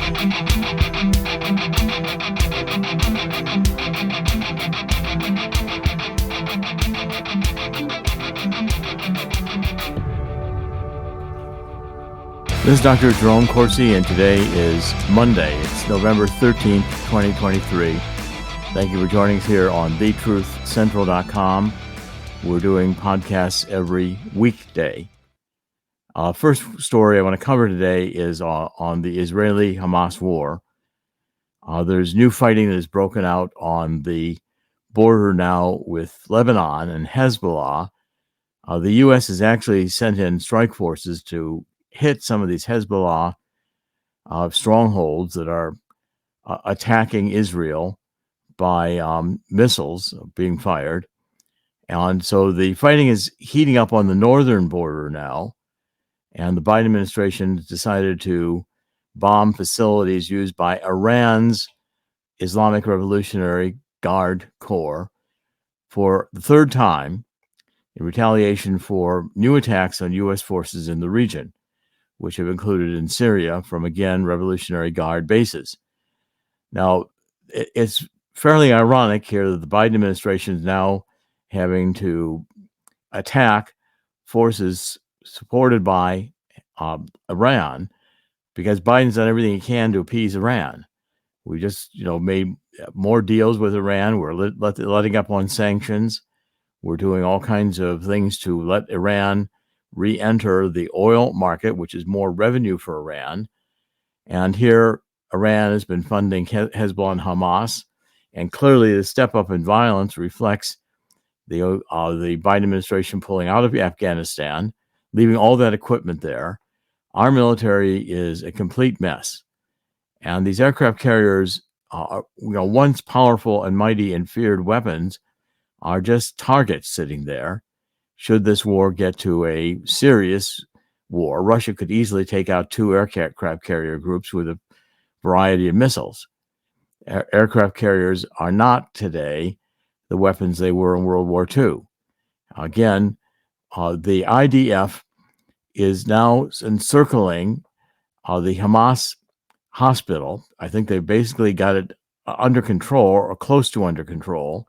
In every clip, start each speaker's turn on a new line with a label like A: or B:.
A: This is Dr. Jerome Corsi, and today is Monday. It's November 13th, 2023. Thank you for joining us here on thetruthcentral.com. We're doing podcasts every weekday. First story I want to cover today is on the Israeli-Hamas War. There's new fighting that has broken out on the border now with Lebanon and Hezbollah. The U.S. has actually sent in strike forces to hit some of these Hezbollah strongholds that are attacking Israel by missiles being fired. And so the fighting is heating up on the northern border now. And the Biden administration decided to bomb facilities used by Iran's Islamic Revolutionary Guard Corps for the third time in retaliation for new attacks on U.S. forces in the region, which have included in Syria from, again, Revolutionary Guard bases. Now, it's fairly ironic here that the Biden administration is now having to attack forces supported by Iran, because Biden's done everything he can to appease Iran. We just, made more deals with Iran. We're letting up on sanctions. We're doing all kinds of things to let Iran re-enter the oil market, which is more revenue for Iran. And here, Iran has been funding Hezbollah and Hamas, and clearly the step up in violence reflects the Biden administration pulling out of Afghanistan, leaving all that equipment there. Our military is a complete mess, and these aircraft carriers, once powerful and mighty and feared weapons, are just targets sitting there. Should this war get to a serious war, Russia could easily take out two aircraft carrier groups with a variety of missiles. Aircraft carriers are not today the weapons they were in World War II. Again, the IDF is now encircling the Hamas hospital. I think they basically got it under control or close to under control.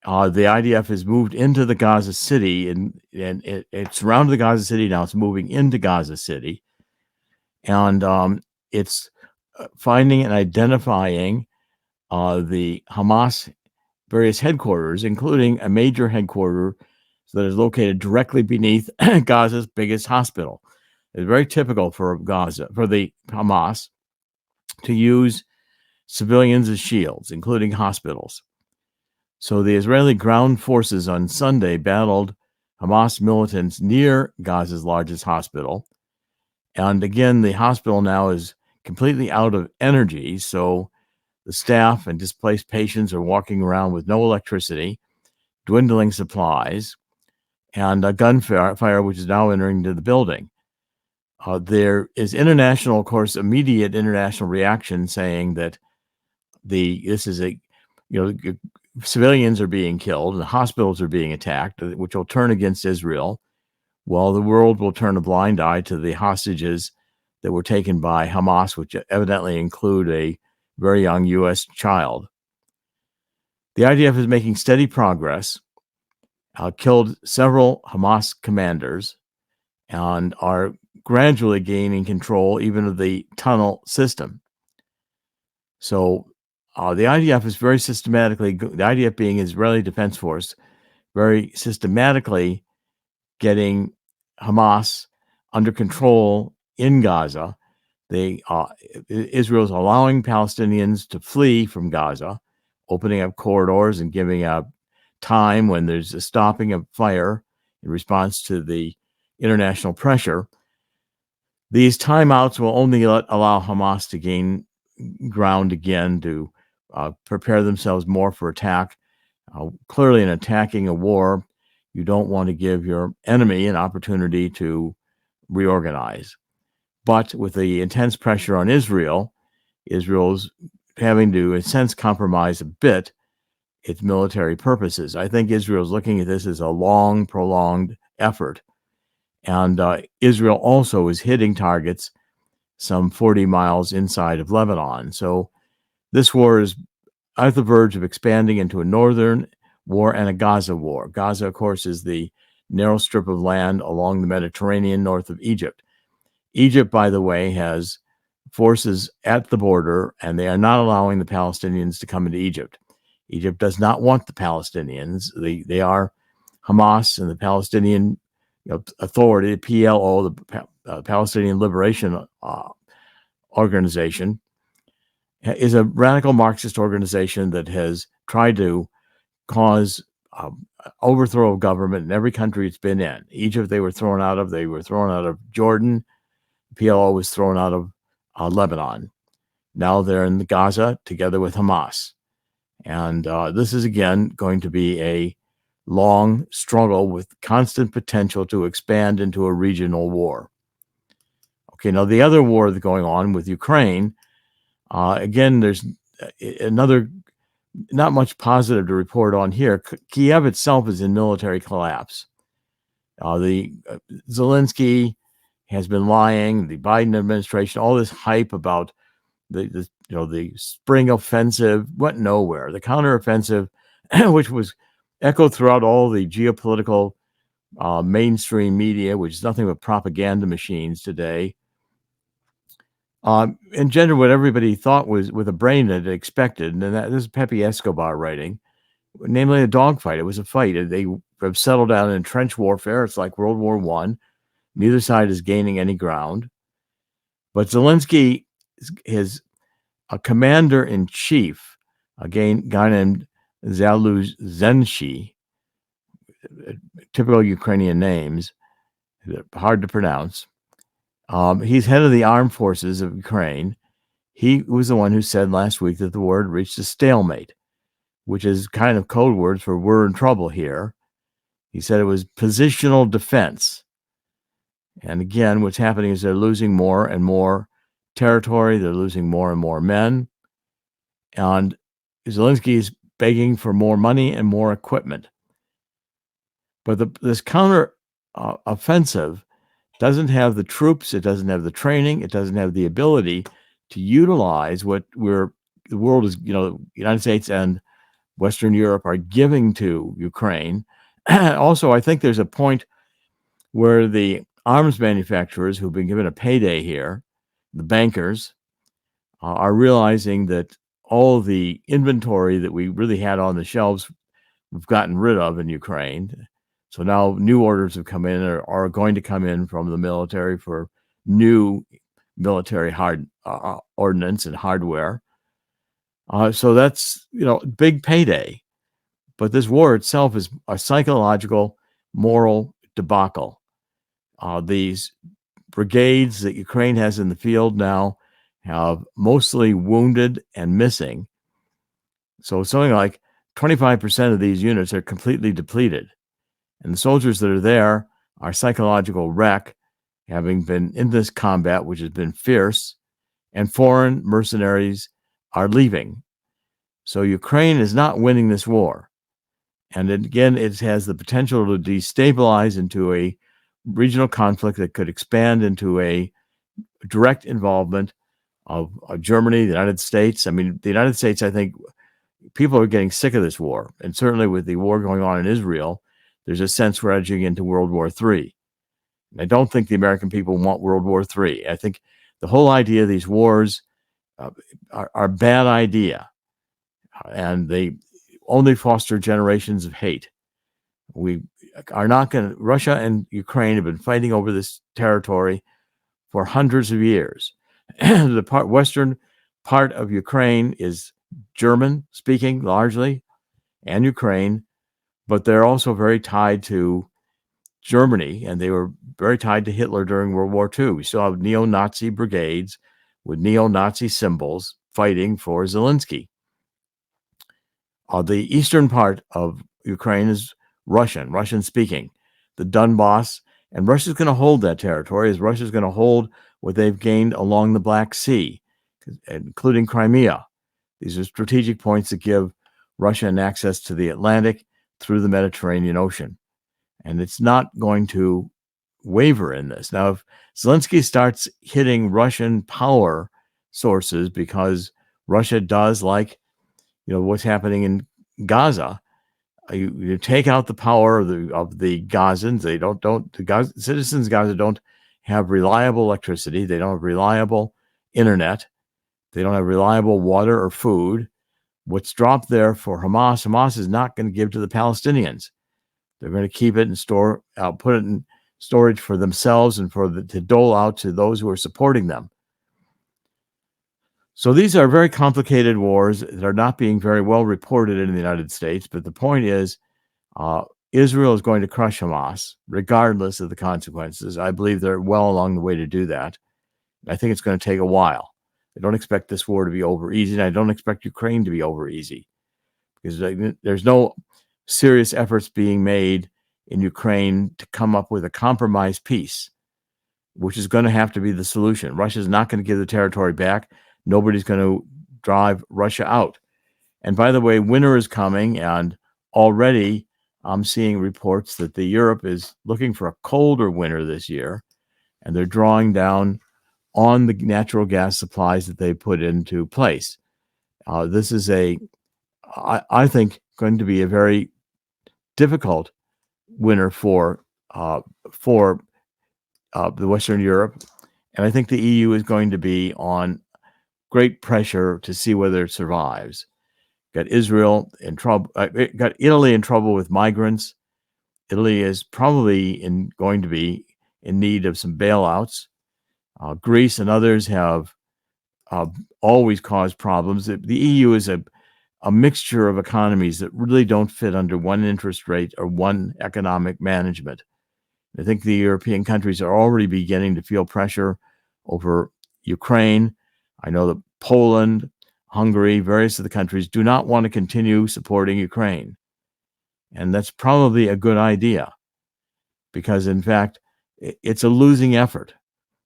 A: The IDF has moved into the Gaza City, and it surrounded the Gaza City. Now it's moving into Gaza City. And it's finding and identifying the Hamas various headquarters, including a major headquarters that is located directly beneath Gaza's biggest hospital. It's very typical for the Hamas to use civilians as shields, including hospitals. So the Israeli ground forces on Sunday battled Hamas militants near Gaza's largest hospital. And again, the hospital now is completely out of energy. So the staff and displaced patients are walking around with no electricity, dwindling supplies, and a gunfire, which is now entering into the building. There is international, of course, immediate international reaction saying that civilians are being killed and hospitals are being attacked, which will turn against Israel, while the world will turn a blind eye to the hostages that were taken by Hamas, which evidently include a very young U.S. child. The IDF is making steady progress, killed several Hamas commanders, and are gradually gaining control even of the tunnel system. So the IDF is very systematically, the IDF being Israeli Defense Force, very systematically getting Hamas under control in Gaza. Israel is allowing Palestinians to flee from Gaza, opening up corridors and giving up time when there's a stopping of fire in response to the international pressure. These timeouts will only allow Hamas to gain ground again, to prepare themselves more for attack. Clearly, in attacking a war, you don't want to give your enemy an opportunity to reorganize. But with the intense pressure on Israel, Israel's having to, in a sense, compromise a bit its military purposes. I think Israel's looking at this as a long, prolonged effort. And Israel also is hitting targets some 40 miles inside of Lebanon. So this war is at the verge of expanding into a northern war and a Gaza war. Gaza, of course, is the narrow strip of land along the Mediterranean north of Egypt. Egypt, by the way, has forces at the border, and they are not allowing the Palestinians to come into Egypt. Egypt does not want the Palestinians. They are Hamas and the Palestinian Authority, the PLO, the Palestinian Liberation Organization, is a radical Marxist organization that has tried to cause overthrow of government in every country it's been in. Egypt, they were thrown out of. They were thrown out of Jordan. PLO was thrown out of Lebanon. Now they're in Gaza together with Hamas. And this is, again, going to be a long struggle with constant potential to expand into a regional war. Okay, now the other war that's going on with Ukraine, again, there's another not much positive to report on here. Kiev itself is in military collapse. The Zelensky has been lying. The Biden administration, all this hype about the spring offensive went nowhere. The counteroffensive, which was echoed throughout all the geopolitical mainstream media, which is nothing but propaganda machines today, engendered what everybody thought was with a brain that it expected. And this is Pepe Escobar writing, namely a dogfight. It was a fight. They have settled down in trench warfare. It's like World War I. Neither side is gaining any ground. But Zelensky is a commander-in-chief, a guy named Zaluzhnyi, typical Ukrainian names, hard to pronounce. He's head of the armed forces of Ukraine. He was the one who said last week that the war had reached a stalemate, which is kind of code words for we're in trouble here. He said it was positional defense. And again, what's happening is they're losing more and more territory. They're losing more and more men. And Zelensky is begging for more money and more equipment. But this counter offensive doesn't have the troops. It doesn't have the training. It doesn't have the ability to utilize what the world is, the United States and Western Europe are giving to Ukraine. Also, I think there's a point where the arms manufacturers who've been given a payday here, the bankers, are realizing that all the inventory that we really had on the shelves, we've gotten rid of in Ukraine. So now new orders have come in or are going to come in from the military for new military ordnance and hardware. So that's, big payday. But this war itself is a psychological, moral debacle. These brigades that Ukraine has in the field now have mostly wounded and missing. So something like 25% of these units are completely depleted. And the soldiers that are there are psychological wreck, having been in this combat, which has been fierce, and foreign mercenaries are leaving. So Ukraine is not winning this war. And again, it has the potential to destabilize into a regional conflict that could expand into a direct involvement of Germany, the United States. I mean, the United States, I think people are getting sick of this war. And certainly with the war going on in Israel, there's a sense we're edging into World War III. And I don't think the American people want World War III. I think the whole idea of these wars are a bad idea. And they only foster generations of hate. We are not going to, Russia and Ukraine have been fighting over this territory for hundreds of years. The western part of Ukraine is German speaking largely, and Ukraine, but they're also very tied to Germany, and they were very tied to Hitler during World War II. We still have neo-Nazi brigades with neo-Nazi symbols fighting for Zelensky. The eastern part of Ukraine is Russian speaking, the Donbass, and Russia's going to hold that territory as Russia's going to hold what they've gained along the Black Sea, including Crimea. These are strategic points that give Russia an access to the Atlantic through the Mediterranean Ocean. And it's not going to waver in this. Now, if Zelensky starts hitting Russian power sources because Russia does like, what's happening in Gaza, you take out the power of the Gazans. The citizens of Gaza don't have reliable electricity. They don't have reliable internet. They don't have reliable water or food. What's dropped there for Hamas is not going to give to the Palestinians. They're going to keep it and put it in storage for themselves and to dole out to those who are supporting them. So these are very complicated wars that are not being very well reported in the United States. But the point is, Israel is going to crush Hamas, regardless of the consequences. I believe they're well along the way to do that. I think it's going to take a while. I don't expect this war to be over easy, and I don't expect Ukraine to be over easy, because there's no serious efforts being made in Ukraine to come up with a compromise peace, which is going to have to be the solution. Russia's not going to give the territory back. Nobody's going to drive Russia out. And by the way, winter is coming, and already I'm seeing reports that Europe is looking for a colder winter this year, and they're drawing down on the natural gas supplies that they put into place. This is I think, going to be a very difficult winter for the Western Europe, and I think the EU is going to be on great pressure to see whether it survives. Got Israel in trouble. Got Italy in trouble with migrants. Italy is probably going to be in need of some bailouts. Greece and others have always caused problems. The EU is a mixture of economies that really don't fit under one interest rate or one economic management. I think the European countries are already beginning to feel pressure over Ukraine. I know that Poland, Hungary, various of the countries do not want to continue supporting Ukraine. And that's probably a good idea, because, in fact, it's a losing effort.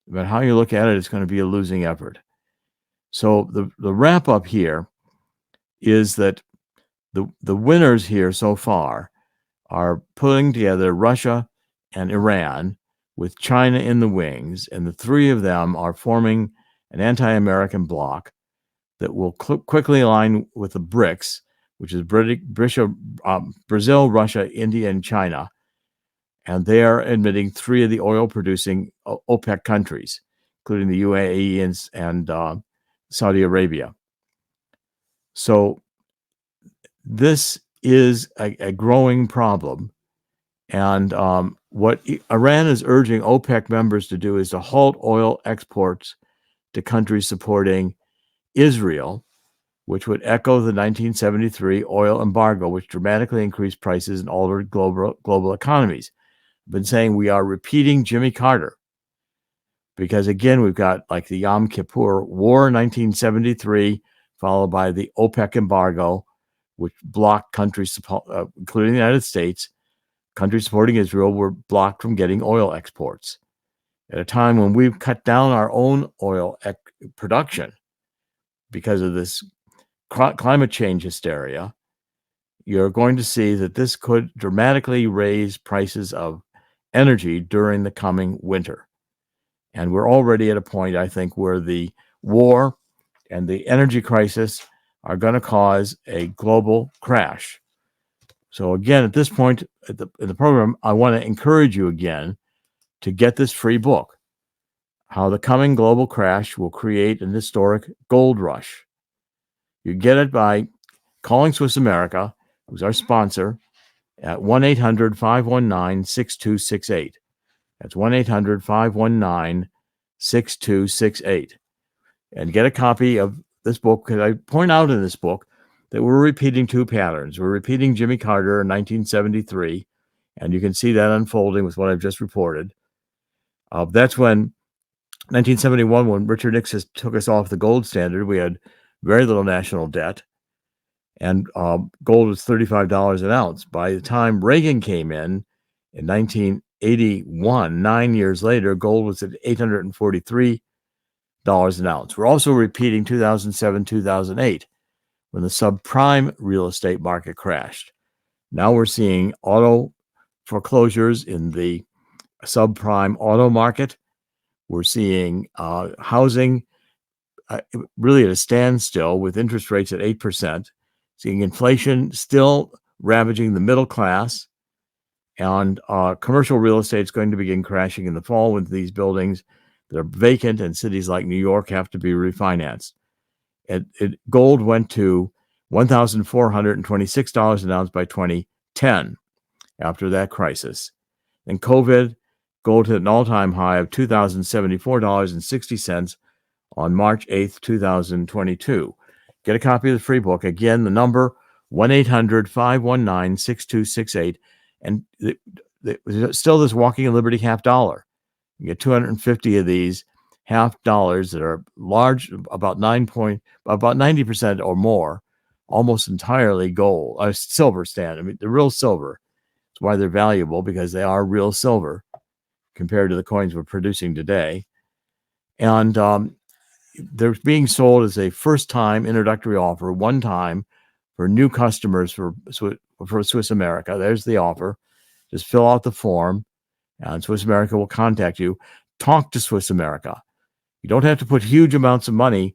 A: But how you look at it, it's going to be a losing effort. So the wrap up here is that the winners here so far are putting together Russia and Iran with China in the wings, and the three of them are forming an anti-American bloc that will quickly align with the BRICS, which is Brazil, Russia, India, and China. And they are admitting three of the oil-producing OPEC countries, including the UAE and Saudi Arabia. So this is a growing problem. And what Iran is urging OPEC members to do is to halt oil exports to countries supporting Israel, which would echo the 1973 oil embargo, which dramatically increased prices and altered global economies. I've been saying we are repeating Jimmy Carter, because, again, we've got like the Yom Kippur War in 1973, followed by the OPEC embargo, which blocked countries, including the United States, countries supporting Israel were blocked from getting oil exports. At a time when we've cut down our own oil production because of this climate change hysteria, you're going to see that this could dramatically raise prices of energy during the coming winter. And we're already at a point, I think, where the war and the energy crisis are going to cause a global crash. So again, at this point in the program, I want to encourage you again to get this free book, How the Coming Global Crash Will Create an Historic Gold Rush. You get it by calling Swiss America, who's our sponsor, at 1-800-519-6268. That's 1-800-519-6268. And get a copy of this book, because I point out in this book that we're repeating two patterns. We're repeating Jimmy Carter in 1973, and you can see that unfolding with what I've just reported. That's when 1971, when Richard Nixon took us off the gold standard, we had very little national debt, and gold was $35 an ounce. By the time Reagan came in 1981, 9 years later, gold was at $843 an ounce. We're also repeating 2007, 2008, when the subprime real estate market crashed. Now we're seeing auto foreclosures in the subprime auto market. We're seeing housing really at a standstill with interest rates at 8%, seeing inflation still ravaging the middle class, and commercial real estate is going to begin crashing in the fall when these buildings that are vacant in cities like New York have to be refinanced. Gold went to $1,426 an ounce by 2010 after that crisis. And COVID, gold hit an all-time high of $2,074.60 on March 8th, 2022. Get a copy of the free book. Again, the number 1-800-519-6268. And still this Walking in Liberty half dollar. You get 250 of these half dollars that are large, about 90% or more, almost entirely gold, silver stand. I mean, the real silver. That's why they're valuable, because they are real silver compared to the coins we're producing today. And they're being sold as a first-time introductory offer, one time, for new customers for Swiss America. There's the offer. Just fill out the form, and Swiss America will contact you. Talk to Swiss America. You don't have to put huge amounts of money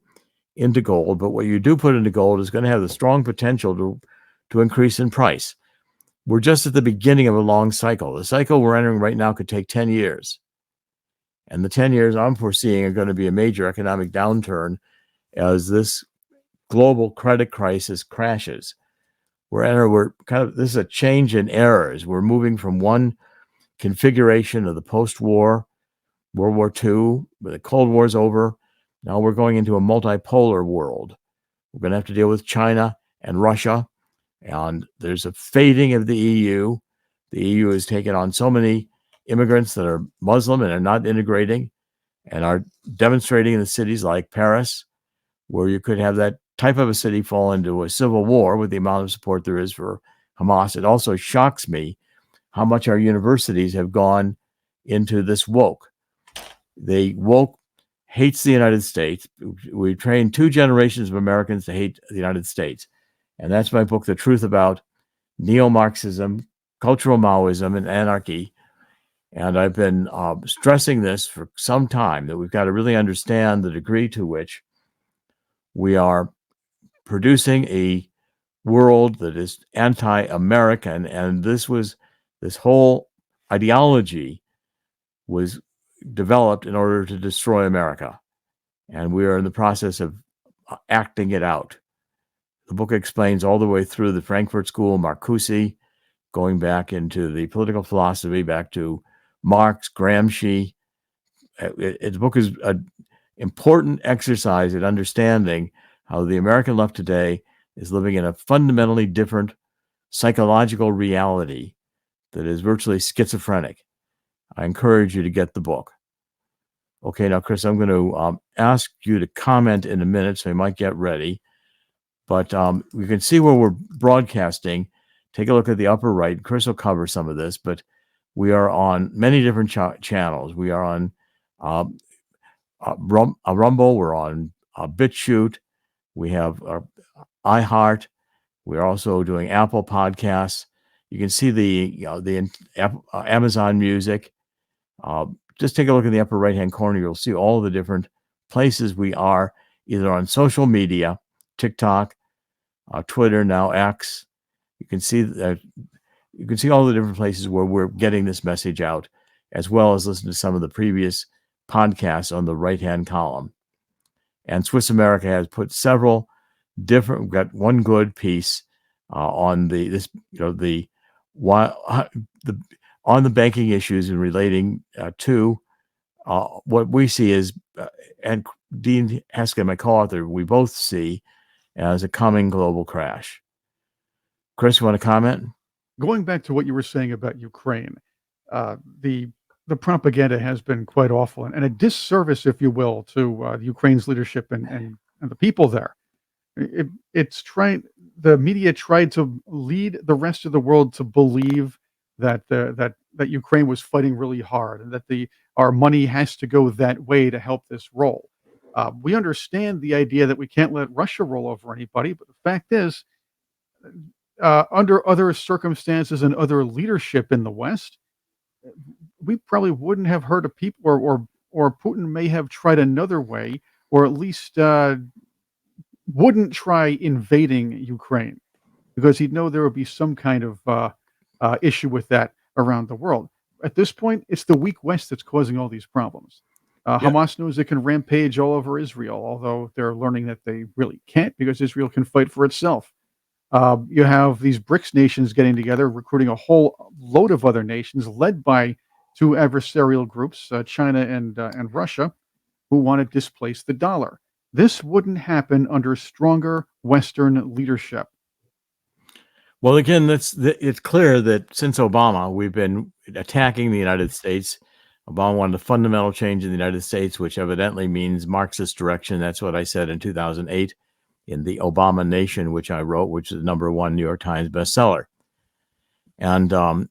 A: into gold, but what you do put into gold is going to have the strong potential to increase in price. We're just at the beginning of a long cycle. The cycle we're entering right now could take 10 years. And the 10 years I'm foreseeing are going to be a major economic downturn as this global credit crisis crashes. This is a change in eras. We're moving from one configuration of the post-war World War II, where the Cold War's over. Now we're going into a multipolar world. We're going to have to deal with China and Russia, and there's a fading of the EU. The EU has taken on so many immigrants that are Muslim and are not integrating and are demonstrating in the cities like Paris, where you could have that type of a city fall into a civil war with the amount of support there is for Hamas. It also shocks me how much our universities have gone into this woke. The woke hates the United States. We trained 2 generations of Americans to hate the United States. And that's my book, The Truth About Neo-Marxism, Cultural Maoism, and Anarchy. And I've been stressing this for some time, that we've got to really understand the degree to which we are producing a world that is anti-American. And this whole ideology was developed in order to destroy America. And we are in the process of acting it out. The book explains all the way through the Frankfurt School, Marcuse, going back into the political philosophy, back to Marx, Gramsci. The book is an important exercise in understanding how the American left today is living in a fundamentally different psychological reality that is virtually schizophrenic. I encourage you to get the book. Okay, now, Chris, I'm going to ask you to comment in a minute, so you might get ready. But you can see where we're broadcasting. Take a look at the upper right. Chris will cover some of this, but we are on many different channels. We are on Rumble. We're on BitChute. We have iHeart. We're also doing Apple Podcasts. You can see the Amazon Music. Just take a look in the upper right-hand corner. You'll see all the different places we are, either on social media, TikTok, Twitter, now X. You can see all the different places where we're getting this message out, as well as listen to some of the previous podcasts on the right-hand column. And Swiss America has put several different. We've got one good piece on the banking issues and relating to what we see as, and Dean Heskin, my co-author, we both see as a coming global crash. Chris, you want to comment?
B: Going back to what you were saying about Ukraine, the propaganda has been quite awful and a disservice, if you will, to Ukraine's leadership and the people there. The media tried to lead the rest of the world to believe that Ukraine was fighting really hard and that our money has to go that way to help this roll. We understand the idea that we can't let Russia roll over anybody, but the fact is, under other circumstances and other leadership in the West, we probably wouldn't have heard of people, or Putin may have tried another way, or at least wouldn't try invading Ukraine, because he'd know there would be some kind of issue with that around the world. At this point, it's the weak West that's causing all these problems.
A: Yeah.
B: Hamas knows it can rampage all over Israel, although they're learning that they really can't, because Israel can fight for itself. You have these BRICS nations getting together, recruiting a whole load of other nations, led by two adversarial groups, China and Russia, who want to displace the dollar. This wouldn't happen under stronger Western leadership.
A: Well, again, it's clear that since Obama, we've been attacking the United States. Obama wanted a fundamental change in the United States, which evidently means Marxist direction. That's what I said in 2008 in The Obama Nation, which I wrote, which is the #1 New York Times bestseller. And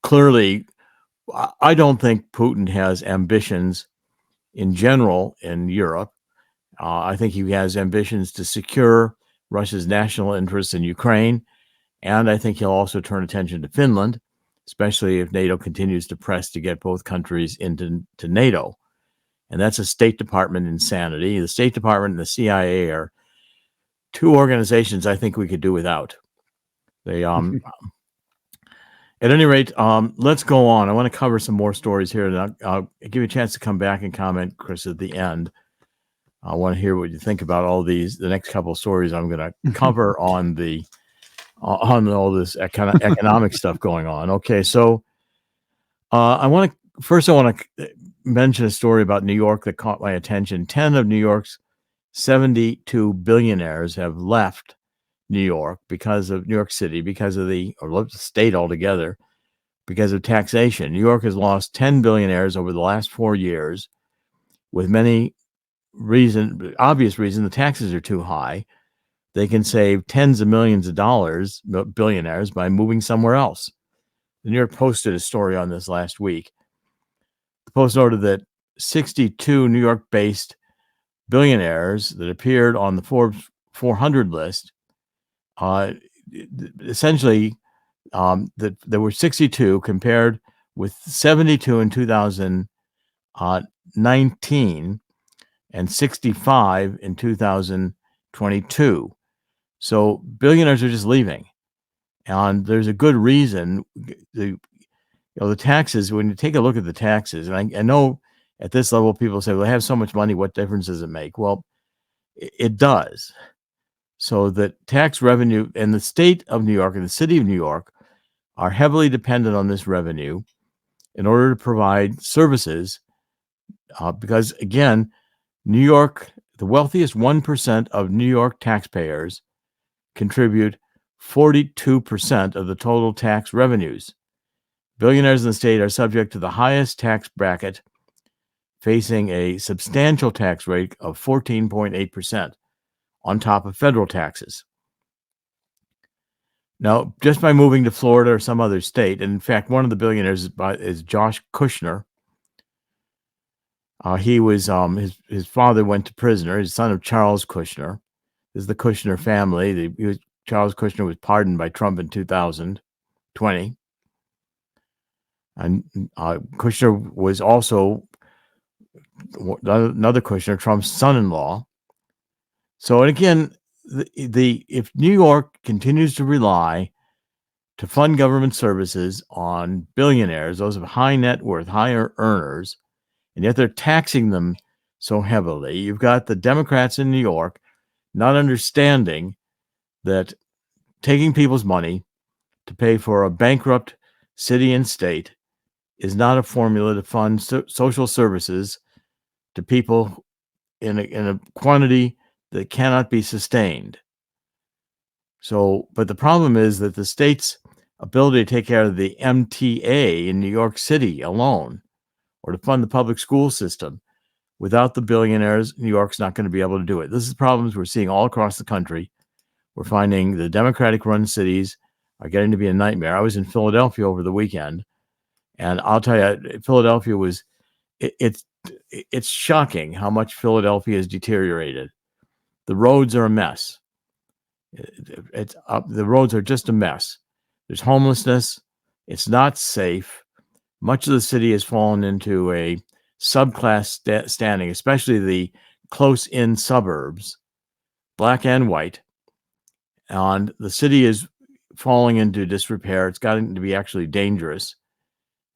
A: clearly, I don't think Putin has ambitions in general in Europe. I think he has ambitions to secure Russia's national interests in Ukraine. And I think he'll also turn attention to Finland, especially if NATO continues to press to get both countries into NATO. And that's a State Department insanity. The State Department and the CIA are two organizations I think we could do without. They, at any rate, let's go on. I want to cover some more stories here, and I'll give you a chance to come back and comment, Chris, at the end. I want to hear what you think about all these. The next couple of stories I'm going to cover on all this kind of economic stuff going on. Okay, so I want to mention a story about New York that caught my attention. 10 of New York's 72 billionaires have left New York because of New York City, or the state altogether, because of taxation. New York has lost 10 billionaires over the last 4 years, with obvious reason. The taxes are too high. They can save tens of millions of dollars, billionaires, by moving somewhere else. The New York Post did a story on this last week. The Post noted that 62 New York-based billionaires that appeared on the Forbes 400 list, essentially, that there were 62 compared with 72 in 2019 and 65 in 2022. So billionaires are just leaving, and there's a good reason. The taxes, when you take a look at the taxes, and I know at this level people say, well, they have so much money, what difference does it make? Well, it does. So that tax revenue in the state of New York and the city of New York are heavily dependent on this revenue in order to provide services, because, again, New York, the wealthiest 1% of New York taxpayers contribute 42% of the total tax revenues. Billionaires in the state are subject to the highest tax bracket, facing a substantial tax rate of 14.8% on top of federal taxes. Now, just by moving to Florida or some other state, and in fact, one of the billionaires is Josh Kushner. He was his father went to prison. He's son of Charles Kushner. This is the Kushner family. Charles Kushner was pardoned by Trump in 2020. And Kushner was also another Kushner, Trump's son-in-law. So, and again, if New York continues to rely to fund government services on billionaires, those of high net worth, higher earners, and yet they're taxing them so heavily, you've got the Democrats in New York not understanding that taking people's money to pay for a bankrupt city and state is not a formula to fund social services to people in a quantity that cannot be sustained. So, but the problem is that the state's ability to take care of the MTA in New York City alone, or to fund the public school system, without the billionaires, New York's not going to be able to do it. This is problems we're seeing all across the country. We're finding the Democratic-run cities are getting to be a nightmare. I was in Philadelphia over the weekend, and I'll tell you, Philadelphia was, it's shocking how much Philadelphia has deteriorated. The roads are a mess. The roads are just a mess. There's homelessness. It's not safe. much of the city has fallen into a subclass standing, especially the close-in suburbs, black and white. And the city is falling into disrepair. It's gotten to be actually dangerous.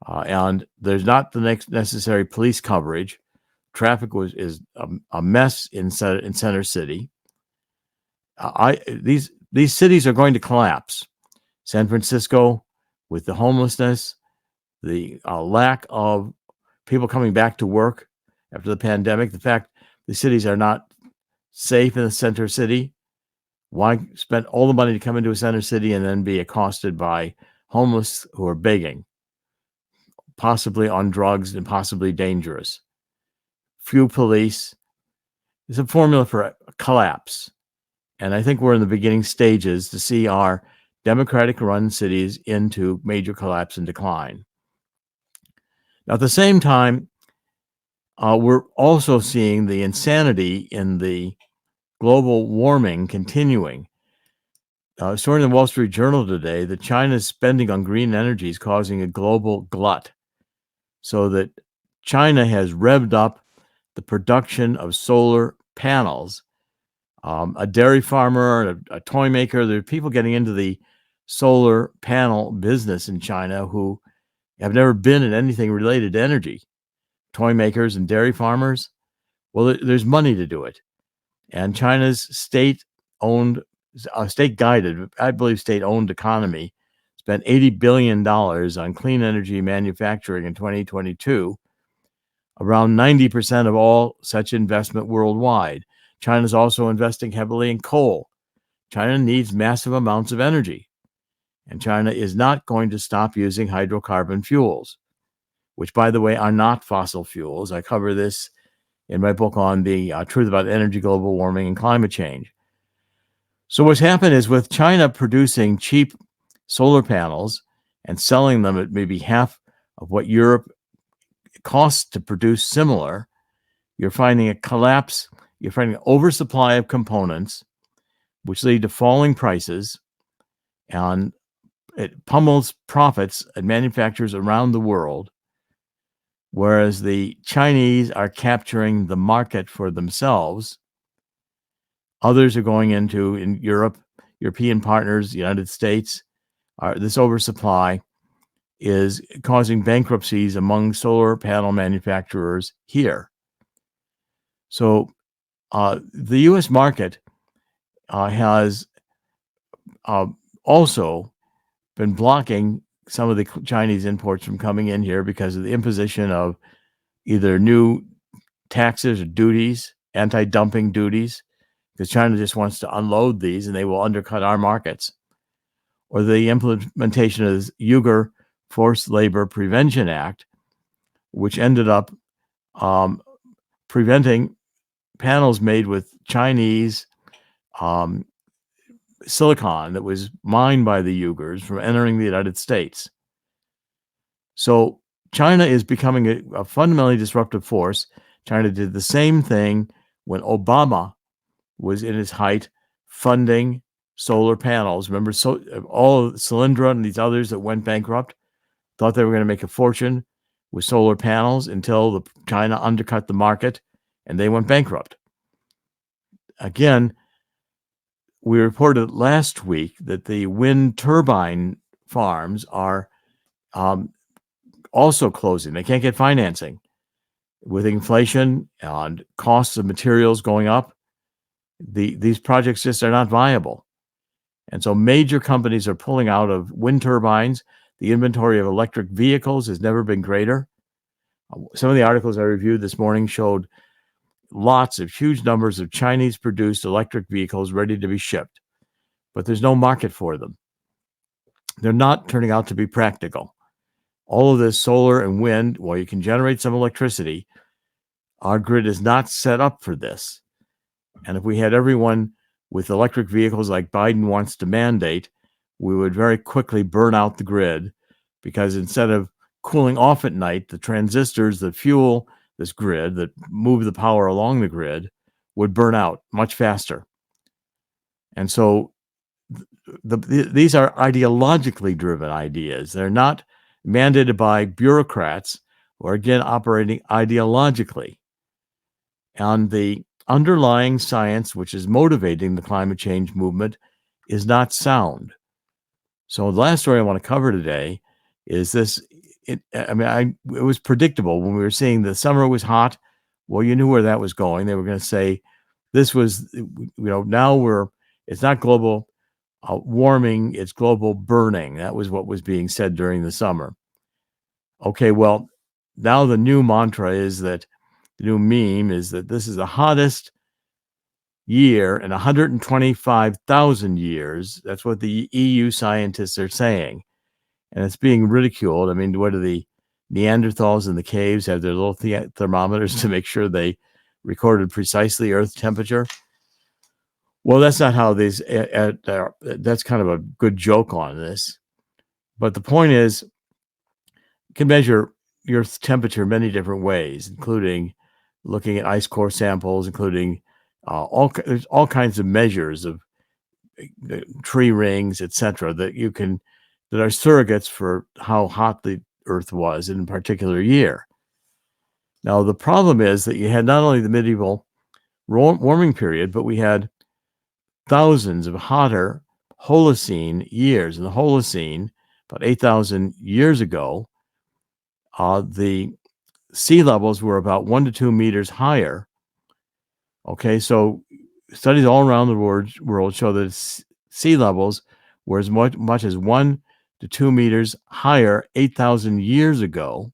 A: And there's not the necessary police coverage. Traffic is a mess in Center City. These cities are going to collapse. San Francisco, with the homelessness, the lack of people coming back to work after the pandemic, the fact the cities are not safe in the center city. Why spend all the money to come into a center city and then be accosted by homeless who are begging, possibly on drugs and possibly dangerous? Few police. It's a formula for a collapse. And I think we're in the beginning stages to see our Democratic-run cities into major collapse and decline. Now, at the same time, we're also seeing the insanity in the global warming continuing. Story in the Wall Street Journal today that China's spending on green energy is causing a global glut, so that China has revved up the production of solar panels. A dairy farmer, a toy maker, there are people getting into the solar panel business in China who have never been in anything related to energy. Toy makers and dairy farmers, well, there's money to do it. And China's state-owned, state-guided, I believe state-owned economy spent $80 billion on clean energy manufacturing in 2022, around 90% of all such investment worldwide. China's also investing heavily in coal. China needs massive amounts of energy. And China is not going to stop using hydrocarbon fuels, which, by the way, are not fossil fuels. I cover this in my book on the truth about energy, global warming, and climate change. So what's happened is with China producing cheap solar panels and selling them at maybe half of what Europe costs to produce similar, you're finding a collapse. You're finding an oversupply of components, which lead to falling prices, and it pummels profits at manufacturers around the world, whereas the Chinese are capturing the market for themselves. Others are going into, in Europe, European partners, the United States. This oversupply is causing bankruptcies among solar panel manufacturers here. So the U.S. market has also been blocking some of the Chinese imports from coming in here because of the imposition of either new taxes or duties, anti-dumping duties, because China just wants to unload these and they will undercut our markets, or the implementation of the Uyghur Forced Labor Prevention Act, which ended up preventing panels made with Chinese silicon that was mined by the Uyghurs from entering the United States. So China is becoming a fundamentally disruptive force. China did the same thing when Obama was in his height funding solar panels. Remember, so all of Solyndra and these others that went bankrupt thought they were going to make a fortune with solar panels until China undercut the market and they went bankrupt. Again, we reported last week that the wind turbine farms are also closing. They can't get financing. With inflation and costs of materials going up, these projects just are not viable. And so major companies are pulling out of wind turbines. The inventory of electric vehicles has never been greater. Some of the articles I reviewed this morning showed huge numbers of Chinese-produced electric vehicles ready to be shipped, but there's no market for them. They're not turning out to be practical. All of this solar and wind, while you can generate some electricity, our grid is not set up for this. And if we had everyone with electric vehicles like Biden wants to mandate, we would very quickly burn out the grid, because instead of cooling off at night, the transistors that fuel this grid, that move the power along the grid, would burn out much faster. And so these are ideologically driven ideas. They're not mandated by bureaucrats who are again operating ideologically. And the underlying science, which is motivating the climate change movement, is not sound. So the last story I want to cover today is this. It was predictable when we were seeing the summer was hot. Well, you knew where that was going. They were going to say this was, now it's not global warming, it's global burning. That was what was being said during the summer. Okay, well, now the new mantra is that, the new meme is that this is the hottest year in 125,000 years. That's what the EU scientists are saying. And it's being ridiculed. I mean, what do the Neanderthals in the caves have their little thermometers to make sure they recorded precisely Earth temperature? Well, that's not how these, that's kind of a good joke on this. But the point is, you can measure Earth's temperature many different ways, including looking at ice core samples, including there's all kinds of measures of tree rings, etc., that are surrogates for how hot the Earth was in a particular year. Now, the problem is that you had not only the medieval warming period, but we had thousands of hotter Holocene years. In the Holocene, about 8,000 years ago, the sea levels were about 1 to 2 meters higher. Okay, so studies all around the world show that sea levels were as much as 1 to 2 meters higher 8,000 years ago,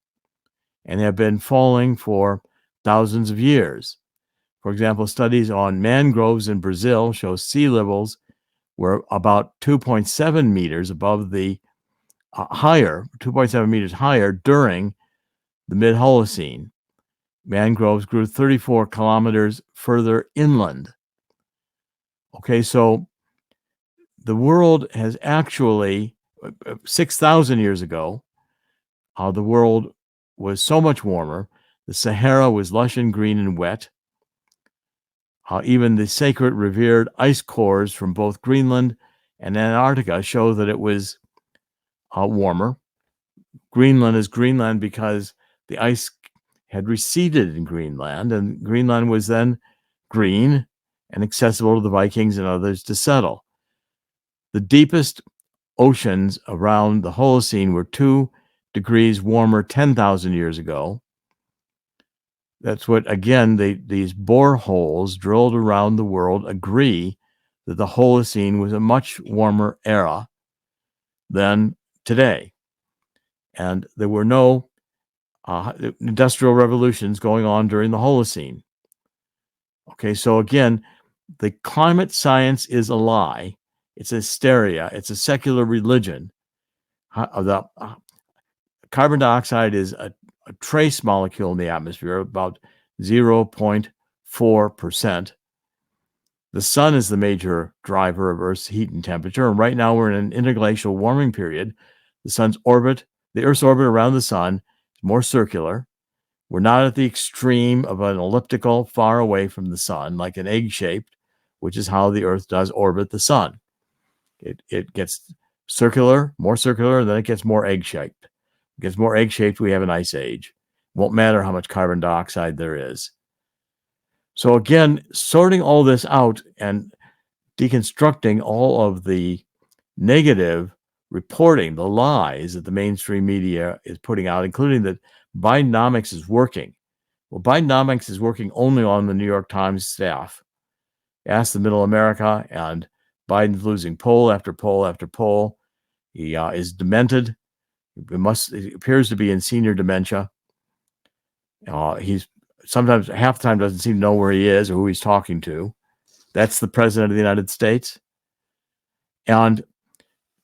A: and have been falling for thousands of years. For example, studies on mangroves in Brazil show sea levels were about 2.7 meters above the 2.7 meters higher during the mid-Holocene. Mangroves grew 34 kilometers further inland. Okay, so the world has actually, 6,000 years ago, the world was so much warmer. The Sahara was lush and green and wet. Even the sacred, revered ice cores from both Greenland and Antarctica show that it was warmer. Greenland is Greenland because the ice had receded in Greenland, and Greenland was then green and accessible to the Vikings and others to settle. The deepest oceans around the Holocene were 2 degrees warmer 10,000 years ago. That's what, again, these boreholes drilled around the world agree that the Holocene was a much warmer era than today. And there were no industrial revolutions going on during the Holocene. Okay, so again, the climate science is a lie. It's hysteria. It's a secular religion. The carbon dioxide is a trace molecule in the atmosphere, about 0.4%. The sun is the major driver of Earth's heat and temperature, and right now we're in an interglacial warming period. The Earth's orbit around the sun is more circular. We're not at the extreme of an elliptical far away from the sun, like an egg-shaped, which is how the Earth does orbit the sun. It gets more circular, and then it gets more egg-shaped. It gets more egg-shaped, we have an ice age. Won't matter how much carbon dioxide there is. So again, sorting all this out and deconstructing all of the negative reporting, the lies that the mainstream media is putting out, including that Bidenomics is working. Well, Bidenomics is working only on the New York Times staff. Ask the middle America, and Biden's losing poll after poll after poll. He is demented. He appears to be in senior dementia. He's sometimes half the time doesn't seem to know where he is or who he's talking to. That's the president of the United States. And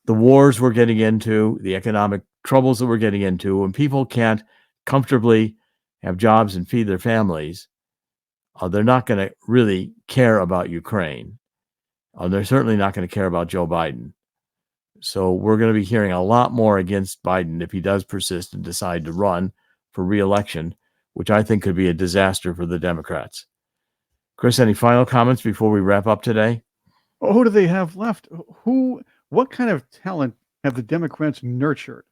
A: the wars we're getting into, the economic troubles that we're getting into, when people can't comfortably have jobs and feed their families, they're not going to really care about Ukraine. They're certainly not going to care about Joe Biden. So we're going to be hearing a lot more against Biden if he does persist and decide to run for re-election, which I think could be a disaster for the Democrats. Chris, any final comments before we wrap up today?
B: Well, who do they have left? What kind of talent have the Democrats nurtured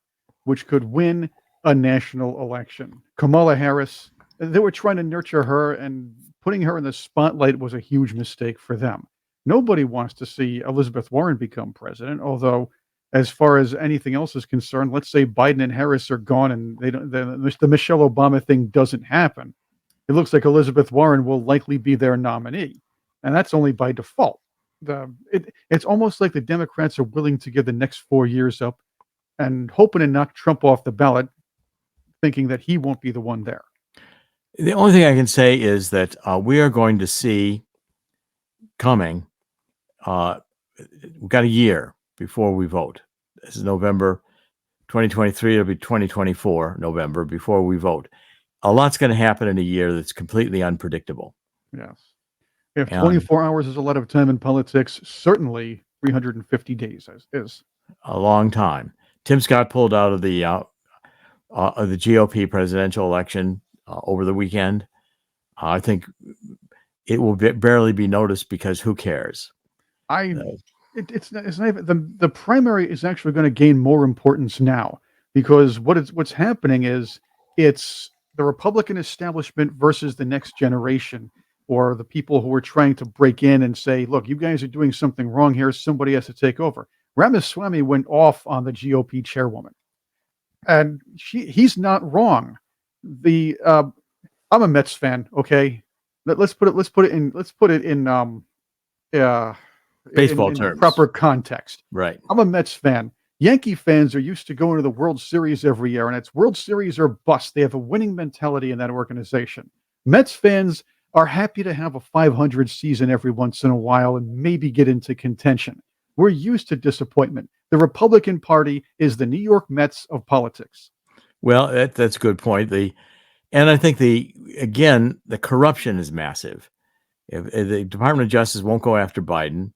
B: which could win a national election. Kamala Harris, they were trying to nurture her, and putting her in the spotlight was a huge mistake for them. Nobody wants to see Elizabeth Warren become president, although as far as anything else is concerned, let's say Biden and Harris are gone and they don't, the Michelle Obama thing doesn't happen. It looks like Elizabeth Warren will likely be their nominee, and that's only by default. It's almost like the Democrats are willing to give the next 4 years up and hoping to knock Trump off the ballot, thinking that he won't be the one there.
A: The only thing I can say is that we are going to see coming. We've got a year before we vote. This is November 2023. It'll be 2024 November before we vote. A lot's going to happen in a year that's completely unpredictable.
B: Yes. If 24 hours is a lot of time in politics, certainly 350 days is
A: a long time. Tim Scott pulled out of the GOP presidential election over the weekend. I think it will barely be noticed because who cares?
B: It's not even the primary is actually going to gain more importance now, because what's happening is it's the Republican establishment versus the next generation, or the people who are trying to break in and say, look, you guys are doing something wrong here. Somebody has to take over. Ramaswamy went off on the GOP chairwoman, and he's not wrong. I'm a Mets fan. Okay, let's put it in
A: baseball
B: in
A: terms,
B: proper context.
A: Right.
B: I'm a Mets fan. Yankee fans are used to going to the World Series every year, and it's World Series or bust. They have a winning mentality in that organization. Mets fans are happy to have a 500 season every once in a while and maybe get into contention. We're used to disappointment. The Republican Party is the New York Mets of politics.
A: Well, that's a good point. And I think the corruption is massive. If the Department of Justice won't go after Biden,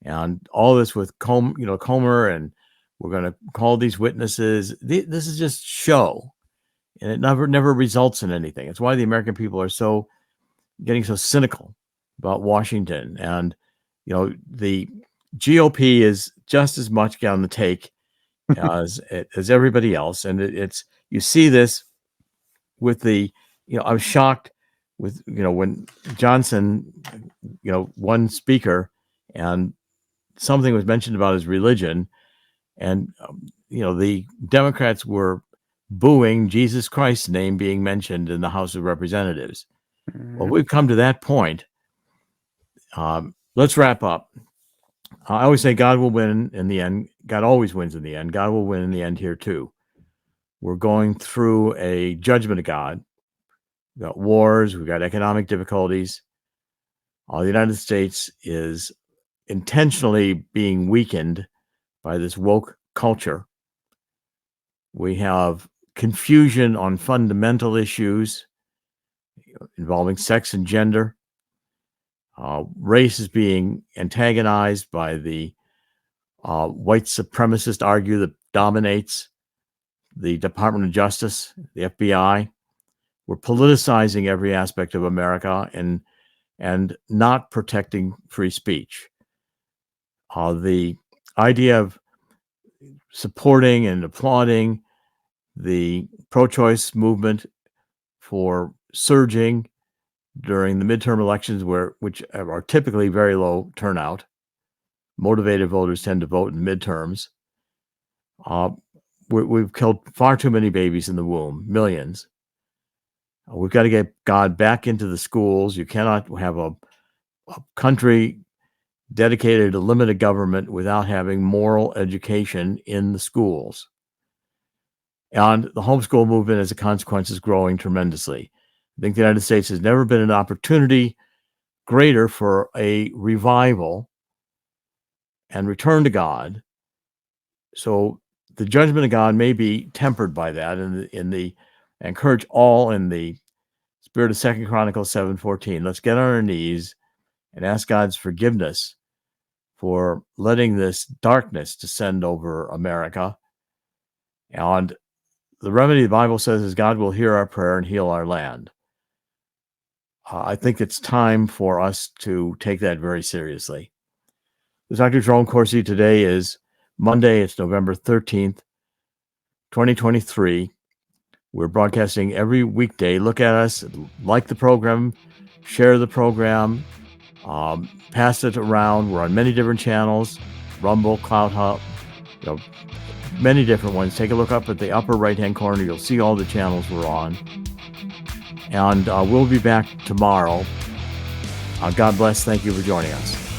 A: and all this with Comer, and we're going to call these witnesses. This is just show, and it never results in anything. It's why the American people are getting so cynical about Washington. And the GOP is just as much on the take as everybody else. And you see this with I was shocked with, when Johnson, one speaker, and something was mentioned about his religion, and, the Democrats were booing Jesus Christ's name being mentioned in the House of Representatives. Well, we've come to that point. Let's wrap up. I always say God will win in the end. God always wins in the end. God will win in the end here too. We're going through a judgment of God. We've got wars. We've got economic difficulties. The United States is intentionally being weakened by this woke culture. We have confusion on fundamental issues involving sex and gender. Race is being antagonized by the white supremacist argue that dominates the Department of Justice, the FBI. We're politicizing every aspect of America and not protecting free speech. The idea of supporting and applauding the pro-choice movement for surging during the midterm elections, which are typically very low turnout. Motivated voters tend to vote in midterms. We've killed far too many babies in the womb, millions. We've got to get God back into the schools. You cannot have a country dedicated to limited government without having moral education in the schools. And the homeschool movement, as a consequence, is growing tremendously. I think the United States has never been an opportunity greater for a revival and return to God. So the judgment of God may be tempered by that. I encourage all in the spirit of 2 Chronicles 7:14. Let's get on our knees and ask God's forgiveness for letting this darkness descend over America. And the remedy, the Bible says, is God will hear our prayer and heal our land. I think it's time for us to take that very seriously. This is Dr. Jerome Corsi. Today is Monday. It's November 13th, 2023. We're broadcasting every weekday. Look at us, like the program, share the program, pass it around. We're on many different channels, Rumble, Cloud Hub, many different ones. Take a look up at the upper right-hand corner. You'll see all the channels we're on. And we'll be back tomorrow. God bless. Thank you for joining us.